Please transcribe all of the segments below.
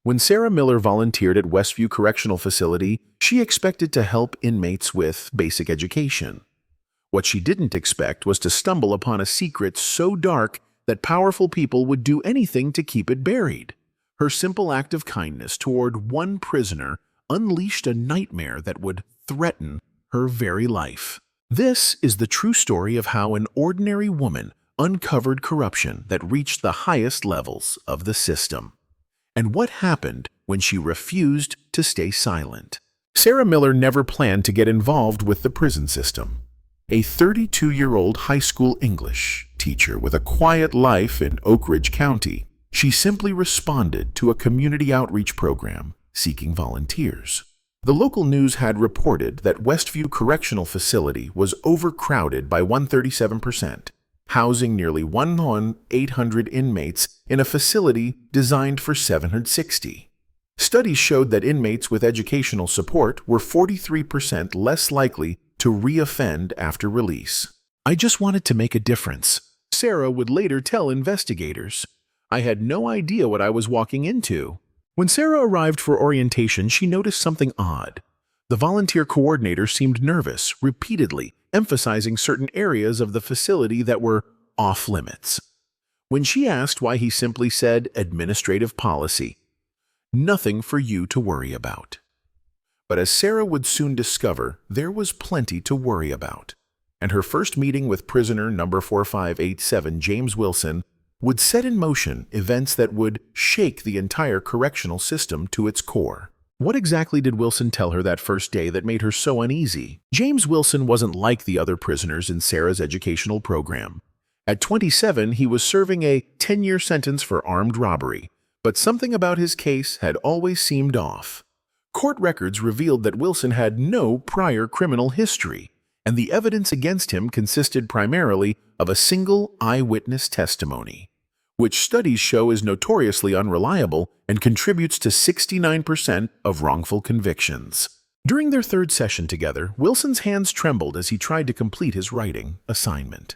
When Sarah Miller volunteered at Westview Correctional Facility, she expected to help inmates with basic education. What she didn't expect was to stumble upon a secret so dark that powerful people would do anything to keep it buried. Her simple act of kindness toward one prisoner unleashed a nightmare that would threaten her very life. This is the true story of how an ordinary woman uncovered corruption that reached the highest levels of the system, and what happened when she refused to stay silent. Sarah Miller never planned to get involved with the prison system. A 32-year-old high school English teacher with a quiet life in Oak Ridge County, she simply responded to a community outreach program seeking volunteers. The local news had reported that Westview Correctional Facility was overcrowded by 137%, housing nearly 1,800 inmates in a facility designed for 760. Studies showed that inmates with educational support were 43% less likely to reoffend after release. "I just wanted to make a difference," Sarah would later tell investigators. "I had no idea what I was walking into." When Sarah arrived for orientation, she noticed something odd. The volunteer coordinator seemed nervous, repeatedly emphasizing certain areas of the facility that were off-limits. When she asked why, he simply said, "Administrative policy. Nothing for you to worry about." But as Sarah would soon discover, there was plenty to worry about. And her first meeting with prisoner number 4587, James Wilson, would set in motion events that would shake the entire correctional system to its core. What exactly did Wilson tell her that first day that made her so uneasy? James Wilson wasn't like the other prisoners in Sarah's educational program. At 27, he was serving a 10-year sentence for armed robbery, but something about his case had always seemed off. Court records revealed that Wilson had no prior criminal history, and the evidence against him consisted primarily of a single eyewitness testimony, which studies show is notoriously unreliable and contributes to 69% of wrongful convictions. During their third session together, Wilson's hands trembled as he tried to complete his writing assignment.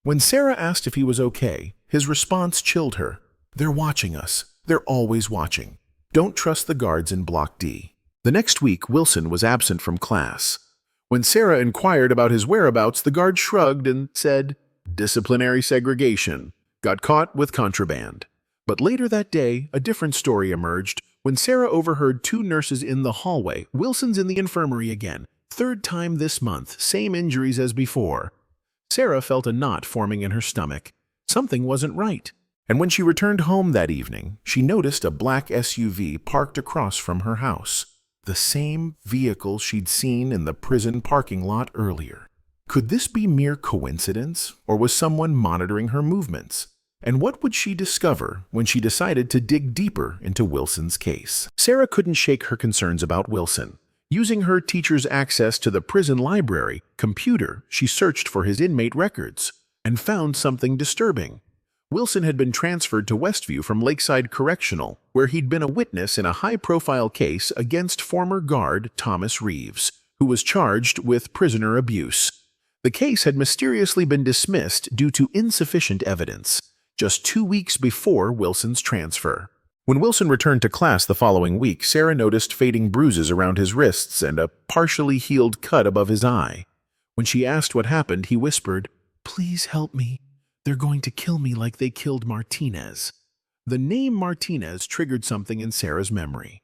When Sarah asked if he was okay, his response chilled her. "They're watching us. They're always watching. Don't trust the guards in Block D." The next week, Wilson was absent from class. When Sarah inquired about his whereabouts, the guard shrugged and said, "Disciplinary segregation. Got caught with contraband." But later that day, a different story emerged. When Sarah overheard two nurses in the hallway, "Wilson's in the infirmary again. Third time this month, same injuries as before." Sarah felt a knot forming in her stomach. Something wasn't right. And when she returned home that evening, she noticed a black SUV parked across from her house. The same vehicle she'd seen in the prison parking lot earlier. Could this be mere coincidence, or was someone monitoring her movements? And what would she discover when she decided to dig deeper into Wilson's case? Sarah couldn't shake her concerns about Wilson. Using her teacher's access to the prison library computer, she searched for his inmate records and found something disturbing. Wilson had been transferred to Westview from Lakeside Correctional, where he'd been a witness in a high-profile case against former guard Thomas Reeves, who was charged with prisoner abuse. The case had mysteriously been dismissed due to insufficient evidence, just 2 weeks before Wilson's transfer. When Wilson returned to class the following week, Sarah noticed fading bruises around his wrists and a partially healed cut above his eye. When she asked what happened, he whispered, "Please help me. They're going to kill me like they killed Martinez." The name Martinez triggered something in Sarah's memory.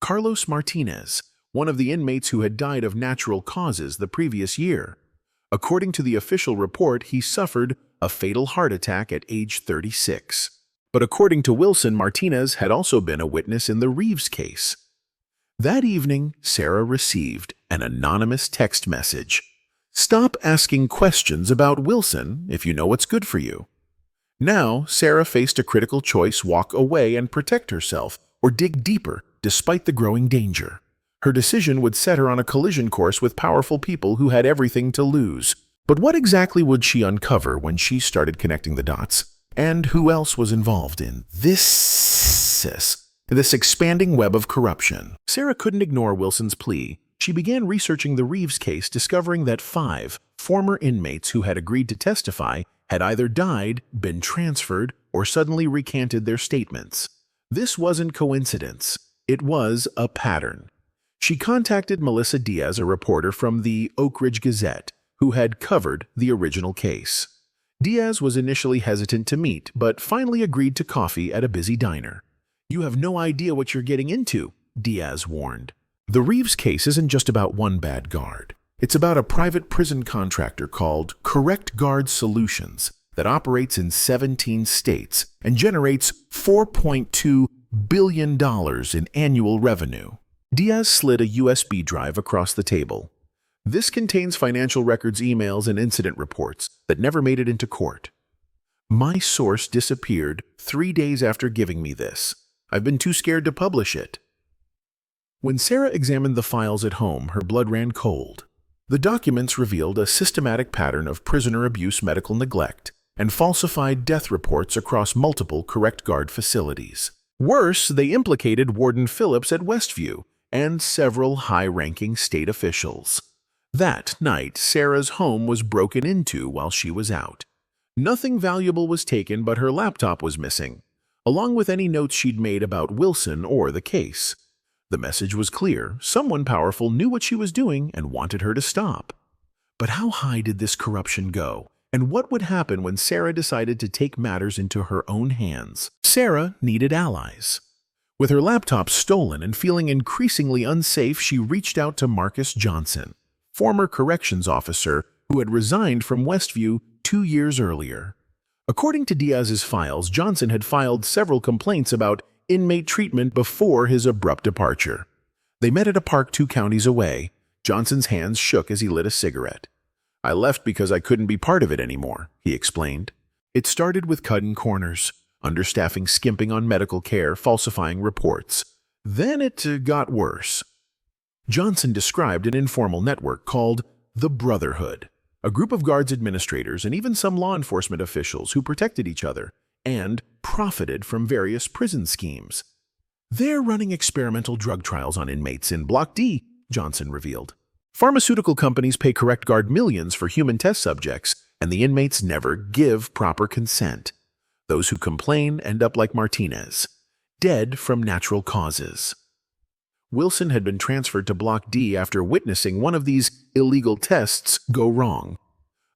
Carlos Martinez, one of the inmates who had died of natural causes the previous year. According to the official report, he suffered a fatal heart attack at age 36. But according to Wilson, Martinez had also been a witness in the Reeves case. That evening, Sarah received an anonymous text message. "Stop asking questions about Wilson if you know what's good for you." Now, Sarah faced a critical choice: walk away and protect herself, or dig deeper despite the growing danger. Her decision would set her on a collision course with powerful people who had everything to lose. But what exactly would she uncover when she started connecting the dots? And who else was involved in this expanding web of corruption? Sarah couldn't ignore Wilson's plea. She began researching the Reeves case, discovering that 5 former inmates who had agreed to testify had either died, been transferred, or suddenly recanted their statements. This wasn't coincidence. It was a pattern. She contacted Melissa Diaz, a reporter from the Oak Ridge Gazette, who had covered the original case. Diaz was initially hesitant to meet, but finally agreed to coffee at a busy diner. "You have no idea what you're getting into," Diaz warned. The Reeves case isn't just about one bad guard. It's about a private prison contractor called Correct Guard Solutions that operates in 17 states and generates $4.2 billion in annual revenue. Diaz slid a USB drive across the table. "This contains financial records, emails, and incident reports that never made it into court. My source disappeared 3 days after giving me this. I've been too scared to publish it." When Sarah examined the files at home, her blood ran cold. The documents revealed a systematic pattern of prisoner abuse, medical neglect, and falsified death reports across multiple Correct Guard facilities. Worse, they implicated Warden Phillips at Westview and several high-ranking state officials. That night, Sarah's home was broken into while she was out. Nothing valuable was taken, but her laptop was missing, along with any notes she'd made about Wilson or the case. The message was clear. Someone powerful knew what she was doing and wanted her to stop. But how high did this corruption go? And what would happen when Sarah decided to take matters into her own hands? Sarah needed allies. With her laptop stolen and feeling increasingly unsafe, she reached out to Marcus Johnson, former corrections officer who had resigned from Westview 2 years earlier. According to Diaz's files, Johnson had filed several complaints about inmate treatment before his abrupt departure. They met at a park 2 counties away. Johnson's hands shook as he lit a cigarette. "I left because I couldn't be part of it anymore," he explained. "It started with cutting corners, understaffing, skimping on medical care, falsifying reports. Then it got worse." Johnson described an informal network called the Brotherhood, a group of guards, administrators, and even some law enforcement officials who protected each other and profited from various prison schemes. "They're running experimental drug trials on inmates in Block D," Johnson revealed. "Pharmaceutical companies pay Correct Guard millions for human test subjects, and the inmates never give proper consent. Those who complain end up like Martinez, dead from natural causes." Wilson had been transferred to Block D after witnessing one of these illegal tests go wrong.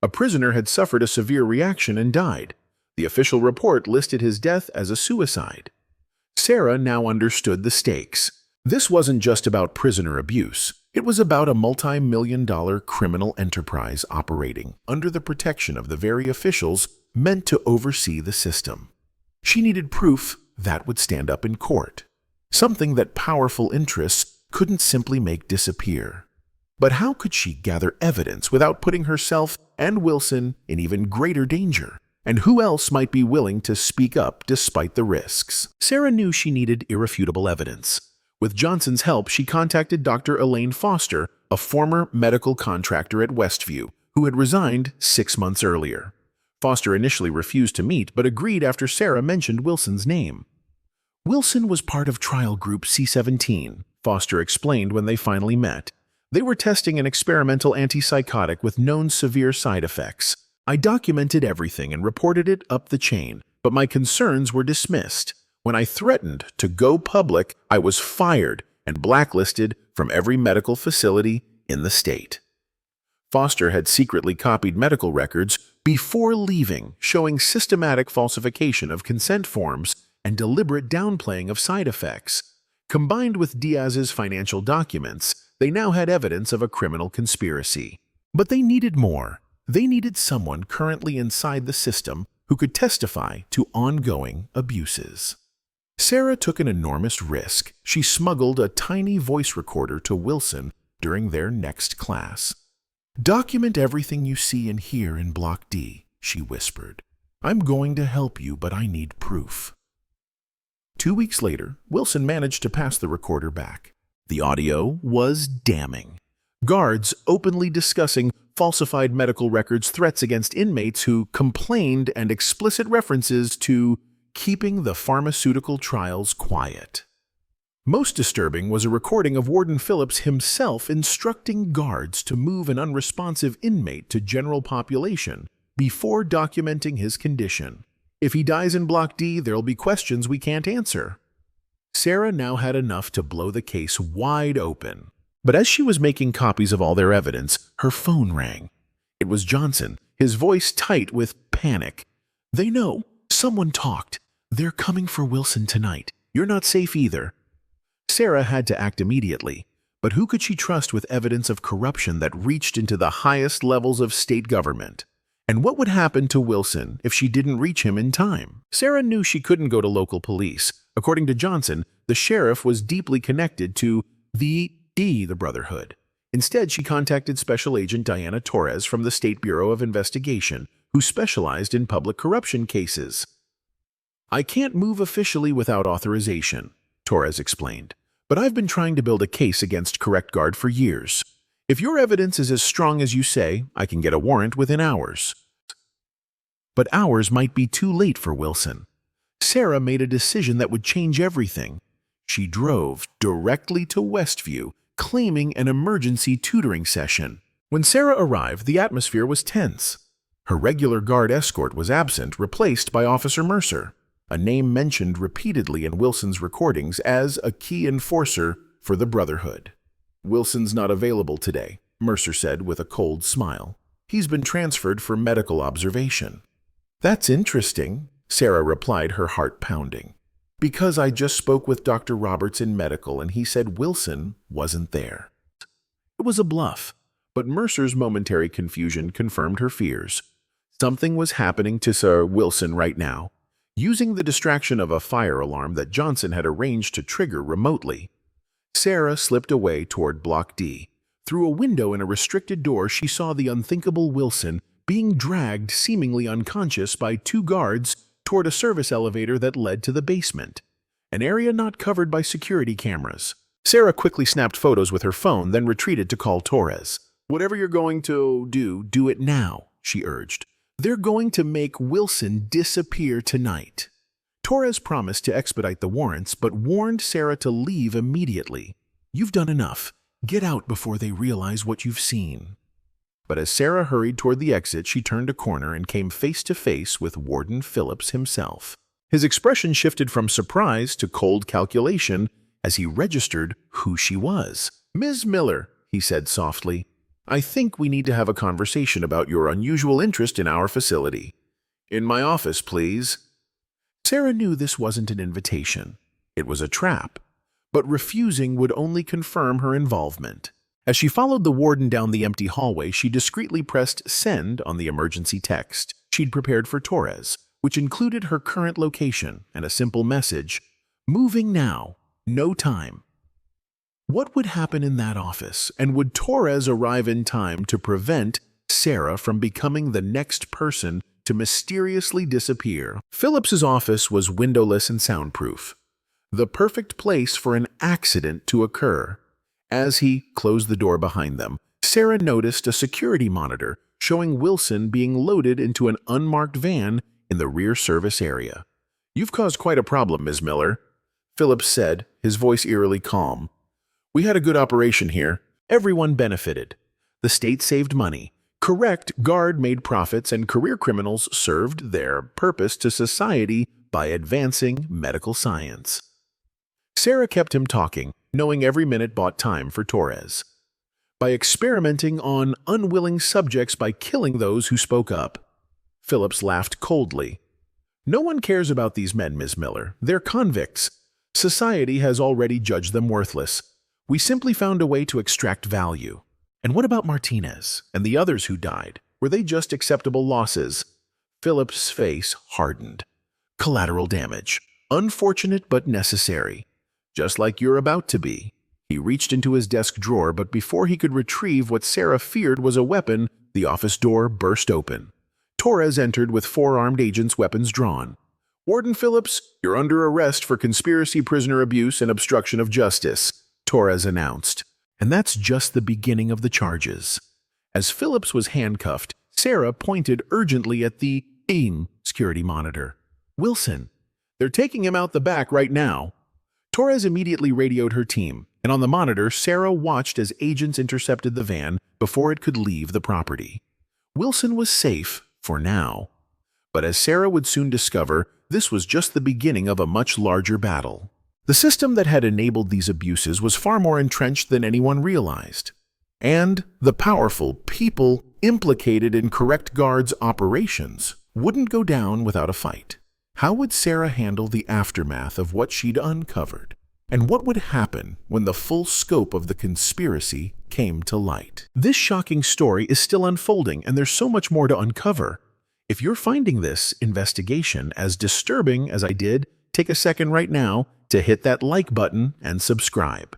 A prisoner had suffered a severe reaction and died. The official report listed his death as a suicide. Sarah now understood the stakes. This wasn't just about prisoner abuse. It was about a multi-million-dollar criminal enterprise operating under the protection of the very officials meant to oversee the system. She needed proof that would stand up in court, something that powerful interests couldn't simply make disappear. But how could she gather evidence without putting herself and Wilson in even greater danger? And who else might be willing to speak up despite the risks? Sarah knew she needed irrefutable evidence. With Johnson's help, she contacted Dr. Elaine Foster, a former medical contractor at Westview, who had resigned 6 months earlier. Foster initially refused to meet, but agreed after Sarah mentioned Wilson's name. "Wilson was part of trial group C-17, Foster explained when they finally met. "They were testing an experimental antipsychotic with known severe side effects. I documented everything and reported it up the chain, but my concerns were dismissed. When I threatened to go public, I was fired and blacklisted from every medical facility in the state." Foster had secretly copied medical records before leaving, showing systematic falsification of consent forms and deliberate downplaying of side effects. Combined with Diaz's financial documents, they now had evidence of a criminal conspiracy. But they needed more. They needed someone currently inside the system who could testify to ongoing abuses. Sarah took an enormous risk. She smuggled a tiny voice recorder to Wilson during their next class. "Document everything you see and hear in Block D," she whispered. "I'm going to help you, but I need proof." 2 weeks later, Wilson managed to pass the recorder back. The audio was damning. Guards openly discussing falsified medical records, threats against inmates who complained, and explicit references to keeping the pharmaceutical trials quiet. Most disturbing was a recording of Warden Phillips himself instructing guards to move an unresponsive inmate to general population before documenting his condition. "If he dies in Block D, there'll be questions we can't answer." Sarah now had enough to blow the case wide open. But as she was making copies of all their evidence, her phone rang. It was Johnson, his voice tight with panic. "They know. Someone talked. They're coming for Wilson tonight. You're not safe either." Sarah had to act immediately, but who could she trust with evidence of corruption that reached into the highest levels of state government? And what would happen to Wilson if she didn't reach him in time? Sarah knew she couldn't go to local police. According to Johnson, the sheriff was deeply connected to the Brotherhood. Instead, she contacted Special Agent Diana Torres from the State Bureau of Investigation, who specialized in public corruption cases. "I can't move officially without authorization," Torres explained, "but I've been trying to build a case against Correct Guard for years. If your evidence is as strong as you say, I can get a warrant within hours." But hours might be too late for Wilson. Sarah made a decision that would change everything. She drove directly to Westview, claiming an emergency tutoring session. When Sarah arrived, the atmosphere was tense. Her regular guard escort was absent, replaced by Officer Mercer, a name mentioned repeatedly in Wilson's recordings as a key enforcer for the Brotherhood. "Wilson's not available today," Mercer said with a cold smile. "He's been transferred for medical observation." "That's interesting," Sarah replied, her heart pounding. "Because I just spoke with Dr. Roberts in medical and he said Wilson wasn't there." It was a bluff, but Mercer's momentary confusion confirmed her fears. Something was happening to Sir Wilson right now. Using the distraction of a fire alarm that Johnson had arranged to trigger remotely, Sarah slipped away toward Block D. Through a window in a restricted door, she saw the unthinkable Wilson being dragged, seemingly unconscious, by two guards toward a service elevator that led to the basement, an area not covered by security cameras. Sarah quickly snapped photos with her phone, then retreated to call Torres. "Whatever you're going to do it now," she urged. "They're going to make Wilson disappear tonight." Torres promised to expedite the warrants, but warned Sarah to leave immediately. "You've done enough. Get out before they realize what you've seen." But as Sarah hurried toward the exit, she turned a corner and came face to face with Warden Phillips himself. His expression shifted from surprise to cold calculation as he registered who she was. "Ms. Miller," he said softly, "I think we need to have a conversation about your unusual interest in our facility. In my office, please." Sarah knew this wasn't an invitation. It was a trap, but refusing would only confirm her involvement. As she followed the warden down the empty hallway, she discreetly pressed send on the emergency text she'd prepared for Torres, which included her current location and a simple message: "Moving now, no time." What would happen in that office, and would Torres arrive in time to prevent Sarah from becoming the next person to mysteriously disappear? Phillips's office was windowless and soundproof, the perfect place for an accident to occur. As he closed the door behind them, Sarah noticed a security monitor showing Wilson being loaded into an unmarked van in the rear service area. "You've caused quite a problem, Ms. Miller," Phillips said, his voice eerily calm. "We had a good operation here. Everyone benefited. The state saved money. Correct Guard made profits, and career criminals served their purpose to society by advancing medical science." Sarah kept him talking, knowing every minute bought time for Torres. "By experimenting on unwilling subjects by killing those who spoke up." Phillips laughed coldly. "No one cares about these men, Ms. Miller. They're convicts. Society has already judged them worthless. We simply found a way to extract value." "And what about Martinez and the others who died? Were they just acceptable losses?" Phillips' face hardened. "Collateral damage. Unfortunate but necessary. Just like you're about to be." He reached into his desk drawer, but before he could retrieve what Sarah feared was a weapon, the office door burst open. Torres entered with 4 armed agents, weapons drawn. "Warden Phillips, you're under arrest for conspiracy, prisoner abuse, and obstruction of justice," Torres announced. And that's just the beginning of the charges. As Phillips was handcuffed, Sarah pointed urgently at the security monitor. "Wilson, they're taking him out the back right now." Torres immediately radioed her team, and on the monitor, Sarah watched as agents intercepted the van before it could leave the property. Wilson was safe for now. But as Sarah would soon discover, this was just the beginning of a much larger battle. The system that had enabled these abuses was far more entrenched than anyone realized. And the powerful people implicated in correct guards' operations wouldn't go down without a fight. How would Sarah handle the aftermath of what she'd uncovered? And what would happen when the full scope of the conspiracy came to light? This shocking story is still unfolding, and there's so much more to uncover. If you're finding this investigation as disturbing as I did, take a second right now to hit that like button and subscribe.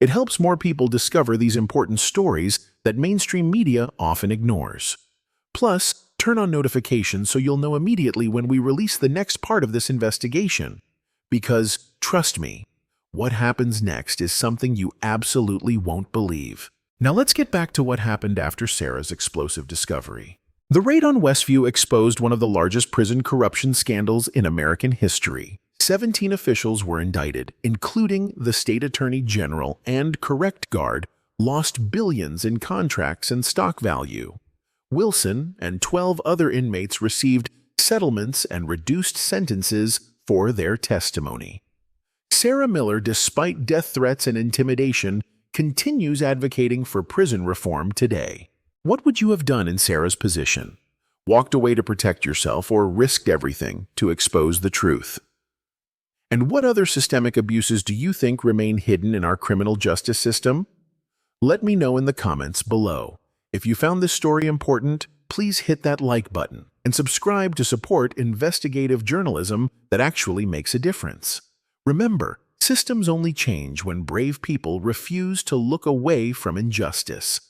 It helps more people discover these important stories that mainstream media often ignores. Plus, turn on notifications so you'll know immediately when we release the next part of this investigation. Because, trust me, what happens next is something you absolutely won't believe. Now let's get back to what happened after Sarah's explosive discovery. The raid on Westview exposed one of the largest prison corruption scandals in American history. 17 officials were indicted, including the state attorney general, and correct guard lost billions in contracts and stock value. Wilson and 12 other inmates received settlements and reduced sentences for their testimony. Sarah Miller, despite death threats and intimidation, continues advocating for prison reform today. What would you have done in Sarah's position? Walked away to protect yourself or risked everything to expose the truth? And what other systemic abuses do you think remain hidden in our criminal justice system? Let me know in the comments below. If you found this story important, please hit that like button and subscribe to support investigative journalism that actually makes a difference. Remember, systems only change when brave people refuse to look away from injustice.